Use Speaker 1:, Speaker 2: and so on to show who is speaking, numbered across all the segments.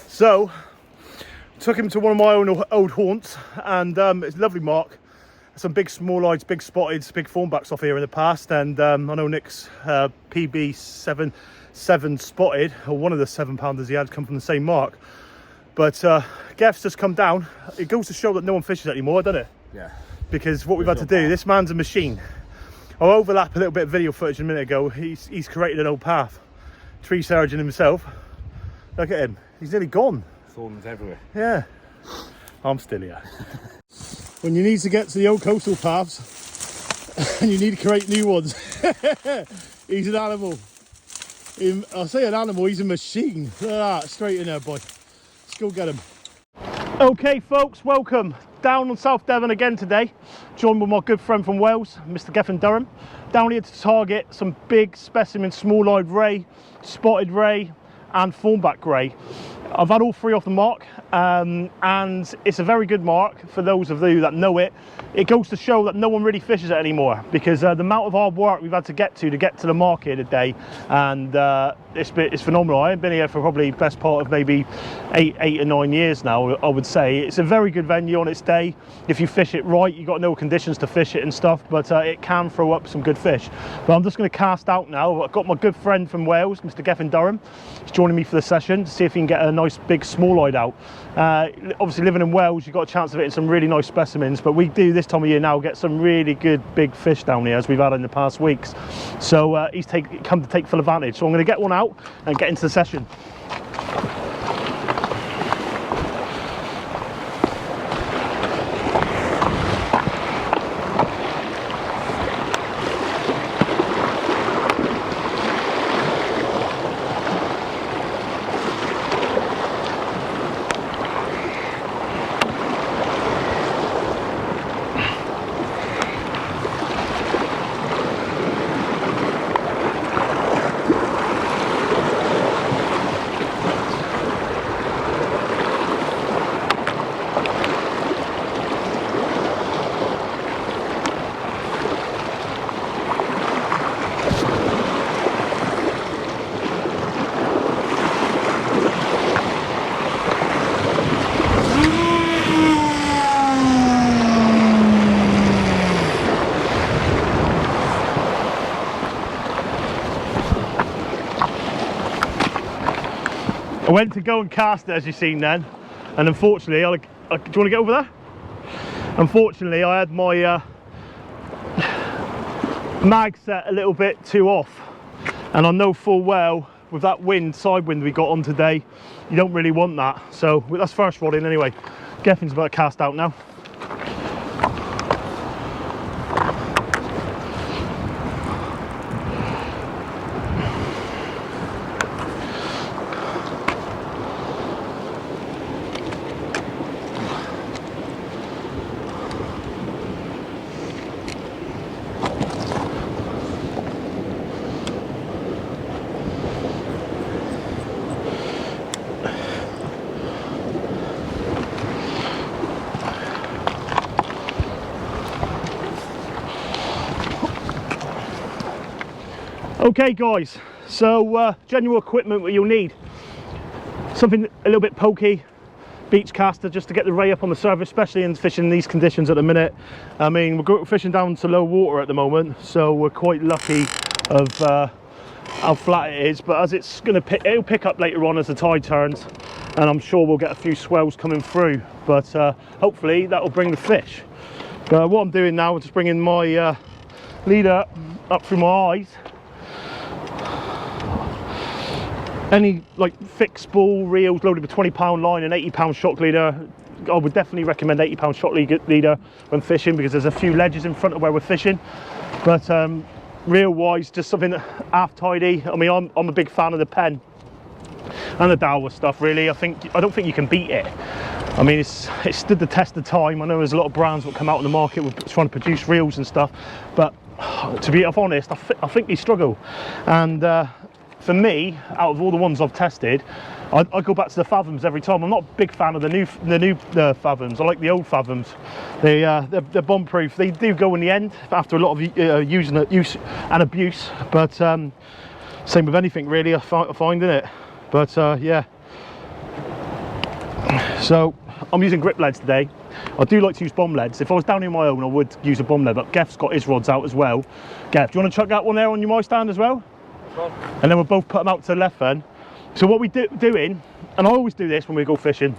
Speaker 1: So, took him to one of my own old haunts, and it's a lovely mark. Some big small-eyed, big spotted, big thornbacks off here in the past, and I know Nick's PB7 spotted, or one of the 7-pounders he had, come from the same mark. But Gef's just come down. It goes to show that no one fishes anymore, doesn't it?
Speaker 2: Yeah.
Speaker 1: Because what we've had to do, this man's a machine. I'll overlap a little bit of video footage a minute ago. He's created an old path. Tree surgeon himself. Look at him. He's nearly gone.
Speaker 2: Thorns everywhere.
Speaker 1: Yeah. I'm still here. When you need to get to the old coastal paths and you need to create new ones, he's an animal. I'll say an animal, he's a machine. Look at that, straight in there, boy. Let's go get him. Okay, folks, welcome. Down on South Devon again today, joined with my good friend from Wales, Mr. Gethin Durham. Down here to target some big specimen small-eyed ray, spotted ray, and thornback ray. I've had all three off the mark, and it's a very good mark for those of you that know it. It goes to show that no one really fishes it anymore, because the amount of hard work we've had to get to the mark here today, and it's phenomenal. I've been here for probably best part of maybe eight or 9 years now, I would say. It's a very good venue on its day. If you fish it right, you've got no conditions to fish it and stuff, but it can throw up some good fish. But I'm just going to cast out now. I've got my good friend from Wales, Mr. Gethin Durham. He's joining me for the session to see if he can get a nice big small-eyed out. Obviously living in Wales, you've got a chance of hitting some really nice specimens, but we do this time of year now get some really good big fish down here, as we've had in the past weeks. So he's come to take full advantage. So I'm going to get one out and get into the session. I went to go and cast it, as you've seen then, and unfortunately, do you want to get over there? Unfortunately, I had my mag set a little bit too off, and I know full well with that side wind we got on today, you don't really want that. So that's first rod in anyway. Gethin's about to cast out now. Okay guys, so general equipment what you'll need. Something a little bit pokey, beach caster, just to get the ray up on the surface, especially in fishing in these conditions at the minute. I mean, we're fishing down to low water at the moment, so we're quite lucky of how flat it is, but as it's going to it'll pick up later on as the tide turns, and I'm sure we'll get a few swells coming through, but hopefully that will bring the fish. But what I'm doing now is just bringing my leader up through my eyes. Any like fixed spool reels loaded with 20-pound line and 80-pound shock leader, I would definitely recommend 80-pound shock leader when fishing, because there's a few ledges in front of where we're fishing. But reel wise, just something half tidy. I mean, I'm a big fan of the Penn and the Daiwa stuff, really. I don't think you can beat it. I mean, it stood the test of time. I know there's a lot of brands that come out in the market with trying to produce reels and stuff, but to be honest, I think they struggle. And for me, out of all the ones I've tested, I go back to the Fathoms every time. I'm not a big fan of the new Fathoms. I like the old Fathoms. They're bomb proof. They do go in the end after a lot of use and abuse, but Same with anything really, I find in it. But yeah. So I'm using grip leads today. I do like to use bomb leads. If I was down here on my own, I would use a bomb lead, but Gef's got his rods out as well. Gef, do you want to chuck that one there on your my stand as well? Sure. And then we'll both put them out to the left then. So what we doing, and I always do this when we go fishing,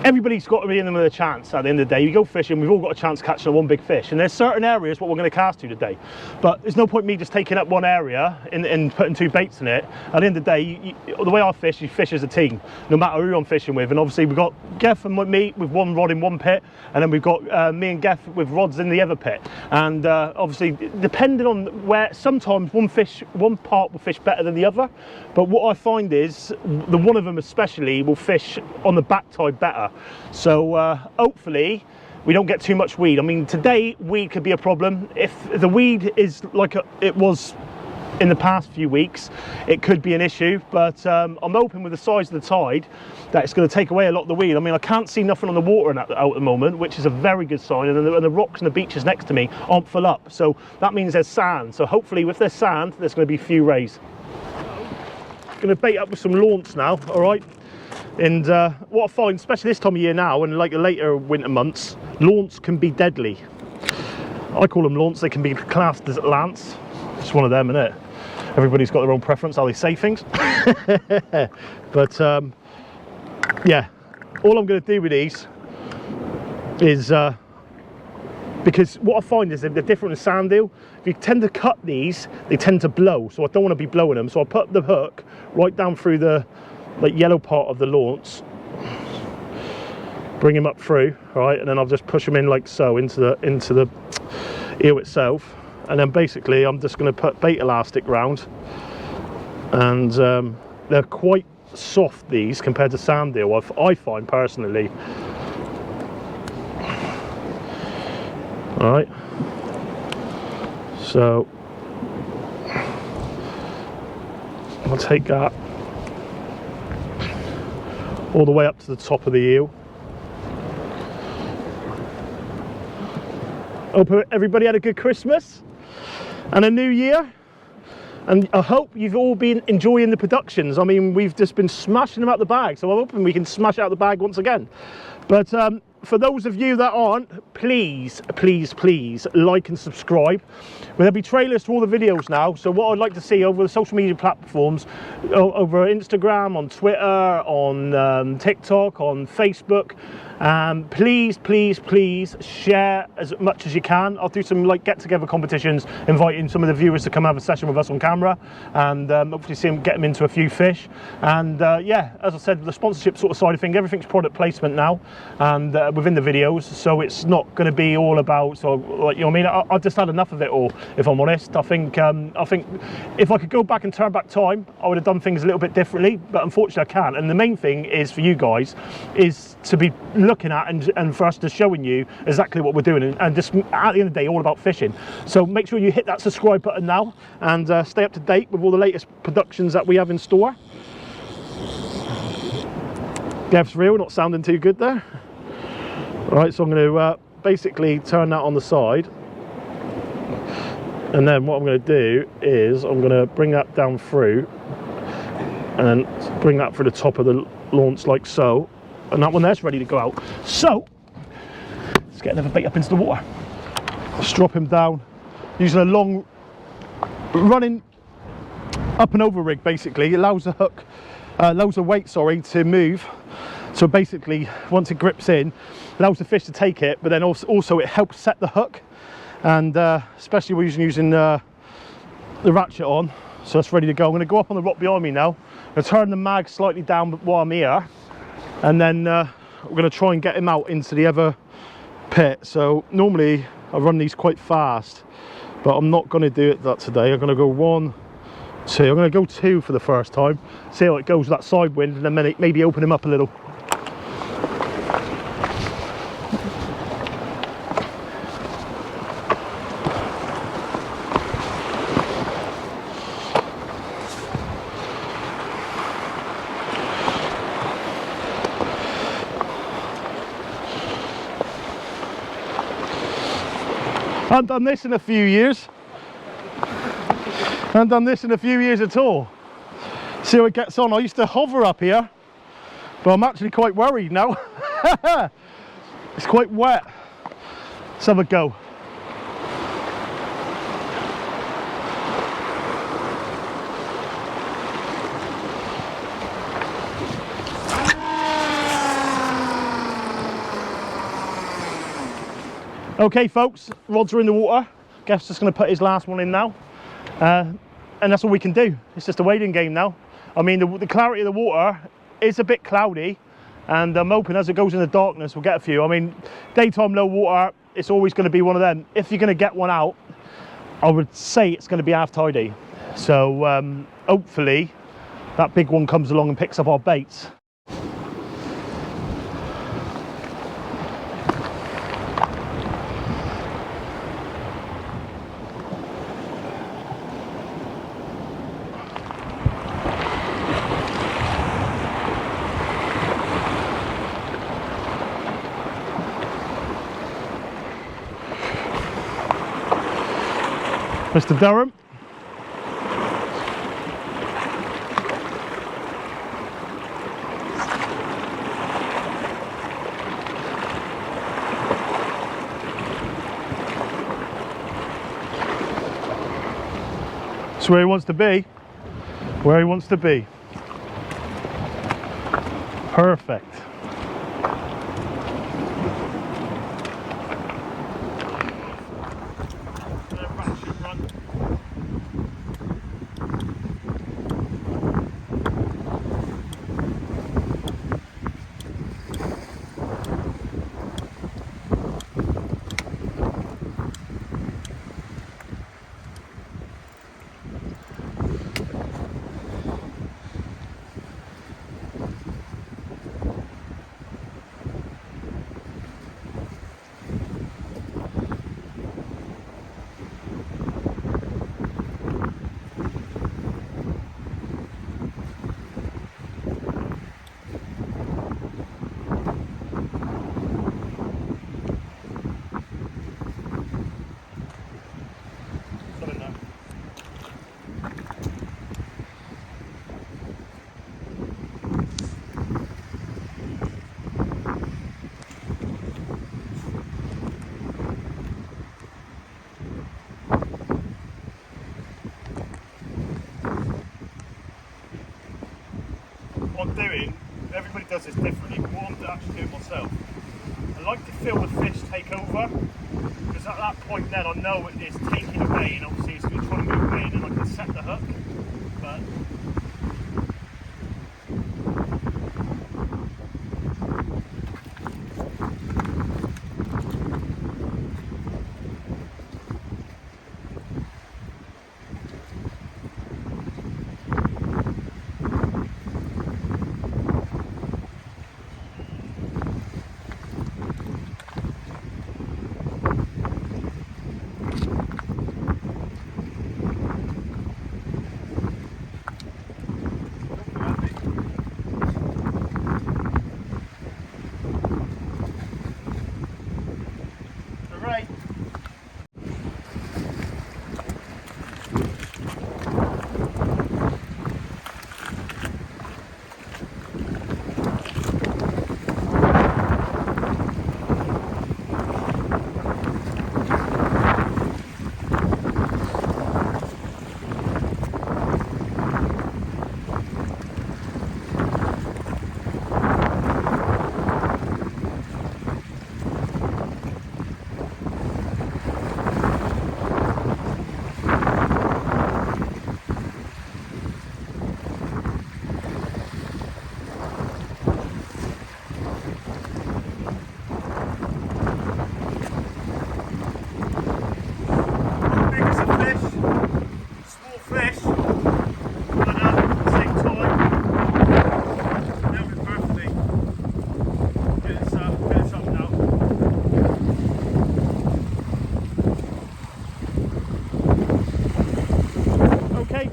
Speaker 1: everybody's got to be in them with a chance at the end of the day. You go fishing, we've all got a chance catching one big fish, and there's certain areas what we're going to cast to today. But there's no point me just taking up one area and putting 2 baits in it. At the end of the day, the way I fish, you fish as a team, no matter who I'm fishing with. And obviously we've got Gef and me with one rod in one pit, and then we've got me and Gef with rods in the other pit. And obviously, depending on where, sometimes one part will fish better than the other. But what I find is, the one of them especially will fish on the back tide better. So hopefully we don't get too much weed. I mean, today weed could be a problem. If the weed is like it was in the past few weeks, it could be an issue. But I'm hoping with the size of the tide that it's going to take away a lot of the weed. I mean, I can't see nothing on the water out at the moment, which is a very good sign. And the rocks and the beaches next to me aren't full up. So that means there's sand. So hopefully with there's sand, there's going to be few rays. Going to bait up with some launce now, all right? And what I find, especially this time of year now and like the later winter months, launce can be deadly. I call them launce, they can be classed as lance. It's one of them, isn't it? Everybody's got their own preference how they say things. But yeah, all I'm going to do with these is, because what I find is they're different than sand eel. If you tend to cut these, they tend to blow. So I don't want to be blowing them. So I put the hook right down through the yellow part of the launce, bring him up through, right, and then I'll just push him in like so into the eel itself, and then basically I'm just going to put bait elastic round, and they're quite soft, these, compared to sand eel, I find personally. All right, so I'll take that all the way up to the top of the eel. Hope everybody had a good Christmas and a new year, and I hope you've all been enjoying the productions. I mean, we've just been smashing them out the bag, so I'm hoping we can smash out the bag once again. But for those of you that aren't, please like and subscribe. There'll be trailers to all the videos now, so what I'd like to see over the social media platforms, over Instagram, on Twitter, on TikTok, on Facebook, please share as much as you can. I'll do some like get together competitions, inviting some of the viewers to come have a session with us on camera, and hopefully get them into a few fish. And yeah, as I said, the sponsorship sort of side of thing, everything's product placement now, and within the videos, so it's not going to be all about like, you know what I mean, I've just had enough of it all, if I'm honest. I think if I could go back and turn back time, I would have done things a little bit differently, but unfortunately I can't. And the main thing is for you guys is to be looking at and for us to showing you exactly what we're doing, and just at the end of the day all about fishing. So make sure you hit that subscribe button now, and stay up to date with all the latest productions that we have in store. Gef's reel not sounding too good there. Right, so I'm going to basically turn that on the side, and then what I'm going to do is I'm going to bring that down through and then bring that through the top of the launch like so, and that one there's ready to go out. So let's get another bait up into the water. Just drop him down using a long running up and over rig. Basically it allows the hook, allows the weight, sorry, to move. So basically once it grips in, allows the fish to take it, but then also it helps set the hook, and especially we're using the ratchet on, so it's ready to go. I'm going to go up on the rock behind me now. I'm going to turn the mag slightly down while I'm here, and then we're going to try and get him out into the other pit. So normally I run these quite fast, but I'm not going to do it that today. I'm going to go 1, 2. I'm going to go 2 for the first time, see how it goes with that side wind, and then maybe open him up a little. I haven't done this in a few years. haven't done this in a few years at all. See how it gets on. I used to hover up here, but I'm actually quite worried now. It's quite wet. Let's have a go. Okay folks, rods are in the water. Gef's just going to put his last one in now. And that's all we can do. It's just a waiting game now. I mean, the clarity of the water is a bit cloudy, and I'm hoping as it goes in the darkness we'll get a few. I mean, daytime low water, it's always going to be one of them. If you're going to get one out, I would say it's going to be half tidy. So hopefully that big one comes along and picks up our baits. Mr. Durham. It's where he wants to be. Where he wants to be. Perfect. What I'm doing, everybody does this differently, but what I'm actually doing myself, I like to feel the fish take over, because at that point then I know it's taking away, and obviously it's going to try to move away, and then I can set the hook. But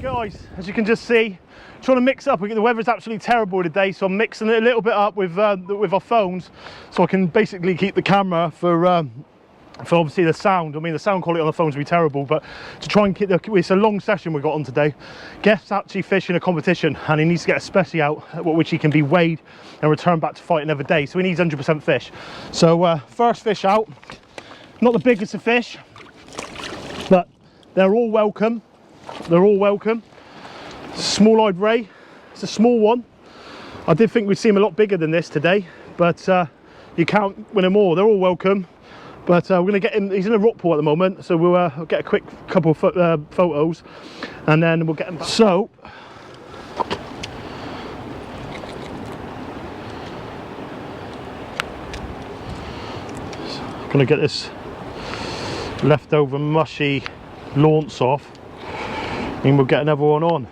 Speaker 1: guys, as you can just see, trying to mix up. The weather's absolutely terrible today, so I'm mixing it a little bit up with our phones, so I can basically keep the camera for for obviously the sound. I mean, the sound quality on the phone's will be terrible, but to try and keep it's a long session we've got on today. Geoff's actually fishing a competition and he needs to get a species out, which he can be weighed and returned back to fight another day. So he needs 100% fish. So first fish out, not the biggest of fish, but they're all welcome. They're all welcome. Small-eyed ray, it's a small one. I did think we'd see him a lot bigger than this today, but you can't win them all. They're all welcome. But we're going to get him, he's in a rock pool at the moment, so we'll get a quick couple of photos and then we'll get him back. So, I'm going to get this leftover mushy launce off and we'll get another one on.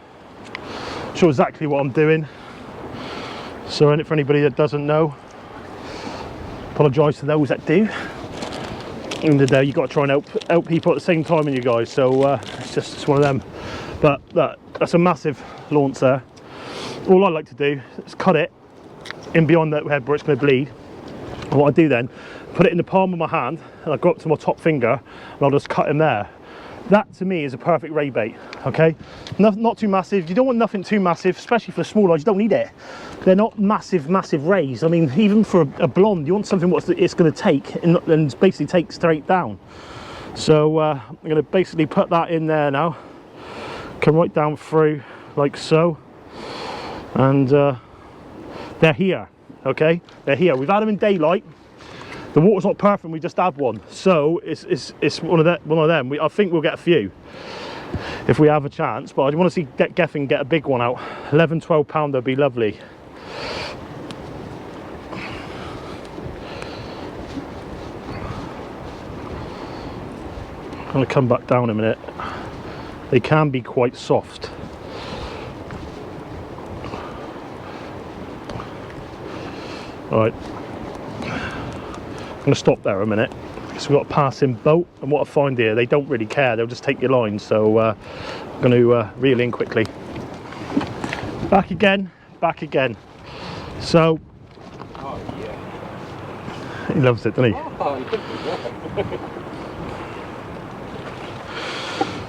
Speaker 1: I'm sure exactly what I'm doing. So, and for anybody that doesn't know, apologise to those that do. In the day, you've got to try and help people at the same time in you guys, so it's one of them. But that's a massive launce there. All I like to do is cut it in beyond that head where it's going to bleed. And what I do then, put it in the palm of my hand and I go up to my top finger and I'll just cut him there. That to me is a perfect ray bait. Okay, not too massive. You don't want nothing too massive, especially for the small eyes. You don't need it. They're not massive rays. I mean, even for a blonde, you want something what it's going to take and basically take straight down. So I'm going to basically put that in there now. Come right down through like so, and they're here. Okay, they're here. We've had them in daylight. The water's not perfect. We just had one, so it's one of them. I think we'll get a few if we have a chance. But I want to see Geffen get a big one out. 11-12 pounder would be lovely. I'm going to come back down a minute. They can be quite soft. All right. I'm going to stop there a minute because we've got a passing boat, and what I find here, they don't really care. They'll just take your line. So I'm going to reel in quickly. Back again. So he loves it, doesn't he?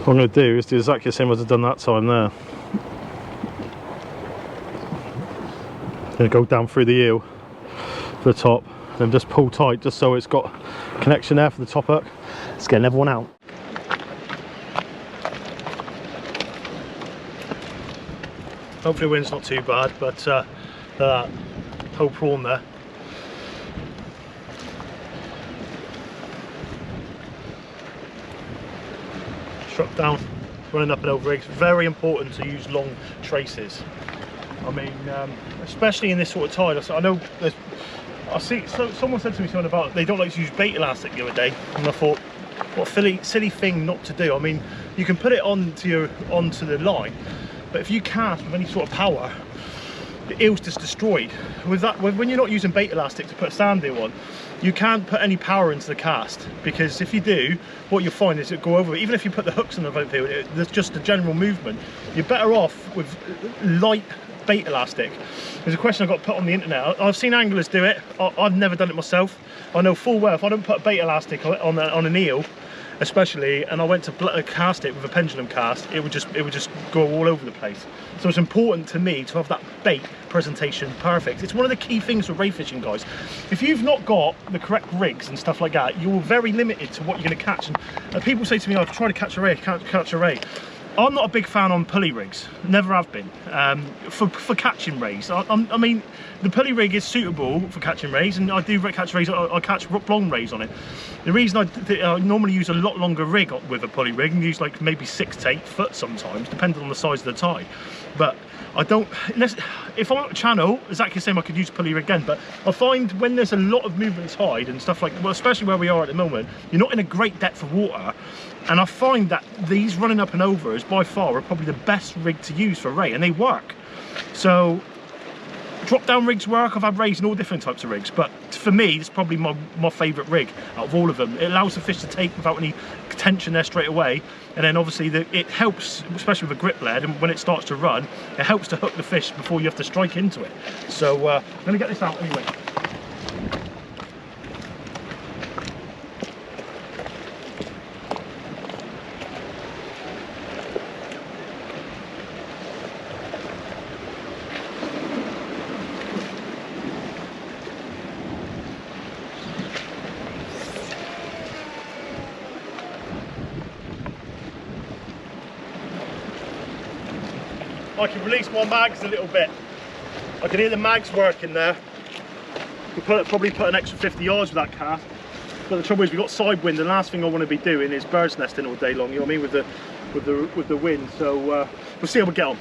Speaker 1: What I'm going to do is do exactly the same as I've done that time there. I'm going to go down through the eel for the top. And just pull tight just so it's got connection there for the top hook. Let's get another one out. Hopefully the wind's not too bad, but whole prawn there. Struck down, running up and over rigs. Very important to use long traces. I mean, especially in this sort of tide. I know there's someone said to me something about they don't like to use bait elastic the other day, and I thought, what a silly thing not to do. I mean, you can put it onto the line, but if you cast with any sort of power, the eel's just destroyed. With that, when you're not using bait elastic to put a sand eel on, you can't put any power into the cast, because if you do, what you'll find is it'll go over. Even if you put the hooks on the boat, there's just a general movement. You're better off with light bait elastic. There's a question I got put on the internet. I've seen anglers do it. I've never done it myself. I know full well if I don't put a bait elastic on an eel, especially, and I went to cast it with a pendulum cast, it would just go all over the place. So it's important to me to have that bait presentation perfect. It's one of the key things with ray fishing, guys. If you've not got the correct rigs and stuff like that, you're very limited to what you're going to catch. And people say to me, I've tried to catch a ray, I can't catch a ray. I'm not a big fan on pulley rigs, never have been, for catching rays. I mean, the pulley rig is suitable for catching rays, and I do catch rays. I catch long rays on it. The reason I normally use a lot longer rig with a pulley rig, and use like maybe 6 to 8 foot sometimes, depending on the size of the tide. But I don't, if I'm on a channel, exactly the same, I could use a pulley rig again, but I find when there's a lot of movement tide and stuff like, well, especially where we are at the moment, you're not in a great depth of water, and I find that these running up and over is by far are probably the best rig to use for ray, and they work. So drop down rigs work. I've had rays in all different types of rigs, but for me it's probably my favourite rig out of all of them. It allows the fish to take without any tension there straight away, and then obviously it helps, especially with a grip lead, and when it starts to run, it helps to hook the fish before you have to strike into it. So I'm going to get this out anyway. I can release my mags a little bit. I can hear the mags working there. We'll probably put an extra 50 yards with that cast. But the trouble is we've got side wind, and the last thing I want to be doing is bird's nesting all day long, you know what I mean, with the wind. So we'll see how we get on.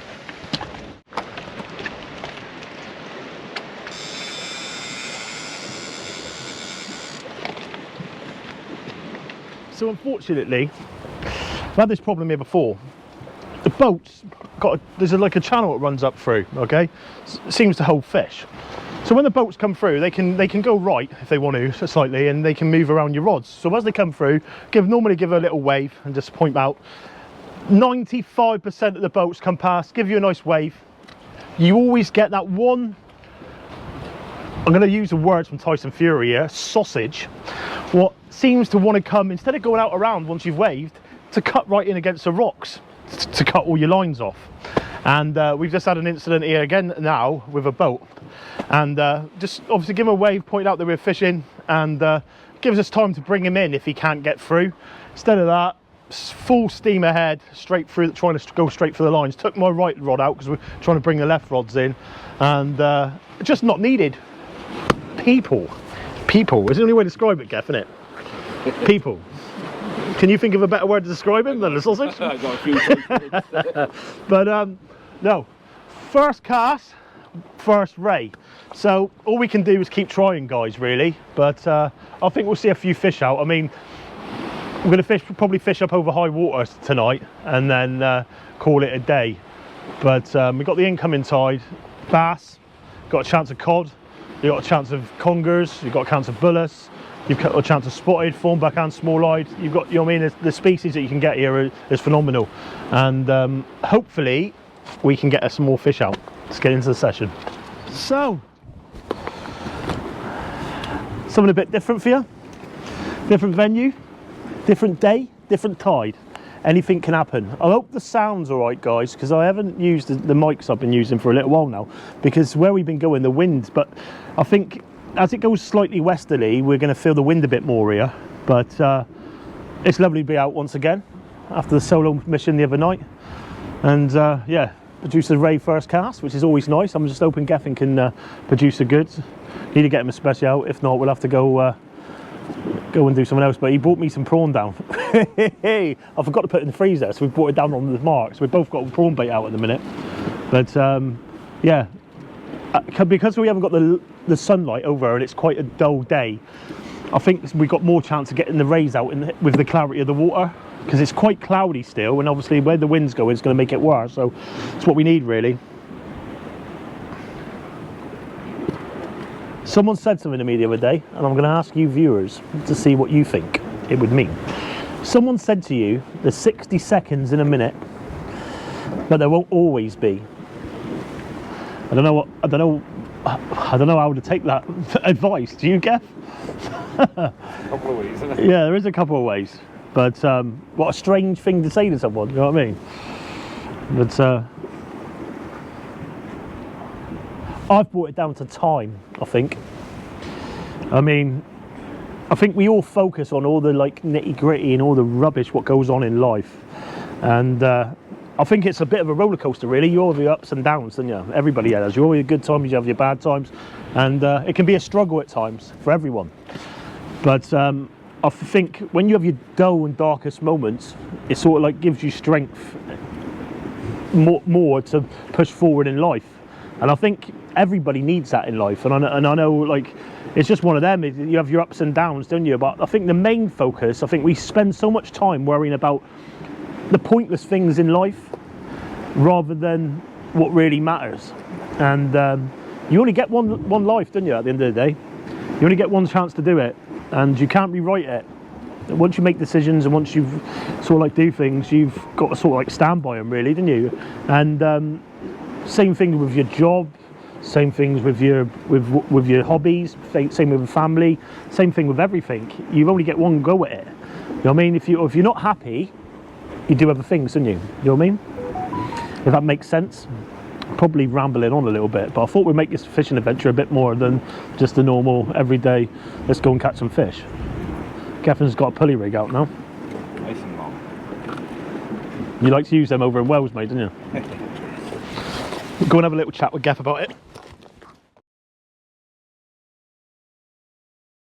Speaker 1: So unfortunately, I've had this problem here before. The boat's there's like a channel it runs up through, okay? Seems to hold fish. So when the boats come through, they can go right if they want to slightly, and they can move around your rods. So as they come through, normally give a little wave and just point out. 95% of the boats come past, give you a nice wave. You always get that one, I'm going to use the words from Tyson Fury here, sausage, what seems to want to come, instead of going out around once you've waved, to cut right in against the rocks, to cut all your lines off. And we've just had an incident here again now with a boat, and just obviously give him a wave, point out that we're fishing, and gives us time to bring him in if he can't get through. Instead of that, full steam ahead, straight through, trying to go straight for the lines. Took my right rod out because we're trying to bring the left rods in, and just not needed. People is the only way to describe it, Geff, isn't it? People. Can you think of a better word to describe him than a sausage?
Speaker 2: I've got a few
Speaker 1: But no, first cast, first ray. So all we can do is keep trying, guys, really. But I think we'll see a few fish out. I mean, we're going to probably fish up over high water tonight, and then call it a day. But we've got the incoming tide, bass, got a chance of cod, you've got a chance of congers, you've got a chance of bullets, you've got a chance of spotted, thornback and small-eyed. You've got, you know what I mean, the species that you can get here is phenomenal. And hopefully we can get some more fish out. Let's get into the session. So, something a bit different for you. Different venue, different day, different tide. Anything can happen. I hope the sound's all right, guys, because I haven't used the mics I've been using for a little while now, because where we've been going, the wind, but I think as it goes slightly westerly, we're going to feel the wind a bit more here. But it's lovely to be out once again after the solo mission the other night. And yeah, produce a Ray first cast, which is always nice. I'm just hoping Geffen can produce the goods. Need to get him a special. If not, we'll have to go and do something else. But he brought me some prawn down. I forgot to put it in the freezer, so we brought it down on the mark. So we've both got prawn bait out at the minute. But yeah, because we haven't got the sunlight over and it's quite a dull day, I think we've got more chance of getting the rays out with the clarity of the water, because it's quite cloudy still, and obviously where the wind's going is going to make it worse. So it's what we need, really. Someone said something to me the other day, and I'm going to ask you viewers to see what you think it would mean. Someone said to you, there's 60 seconds in a minute, but there won't always be. I don't know how to take that advice. Do you, Geff?
Speaker 2: A couple of ways, isn't it?
Speaker 1: Yeah, there is a couple of ways. But what a strange thing to say to someone, you know what I mean? But I've brought it down to time, I think. I mean, I think we all focus on all the like nitty gritty and all the rubbish what goes on in life. And I think it's a bit of a roller coaster, really. You all have your ups and downs, don't you? Everybody has. You all have your good times, you have your bad times. And it can be a struggle at times for everyone. But I think when you have your dull and darkest moments, it sort of like gives you strength more to push forward in life. And I think everybody needs that in life. And I know, like, it's just one of them. You have your ups and downs, don't you? But I think the main focus, I think we spend so much time worrying about the pointless things in life rather than what really matters. And you only get one life, don't you, at the end of the day? You only get one chance to do it, and you can't rewrite it. Once you make decisions and once you've sort of like do things, you've got to sort of like stand by them, really, don't you? And same thing with your job, same things with your hobbies, same with family, same thing with everything. You only get one go at it. You know what I mean? If you're not happy, you do other things, don't you? You know what I mean? If that makes sense. Probably rambling on a little bit, but I thought we'd make this fishing adventure a bit more than just a normal everyday let's go and catch some fish. Geffen's got a pulley rig out now.
Speaker 2: Nice and long.
Speaker 1: You like to use them over in Wales, mate, don't you? Go and have a little chat with Gaff about it.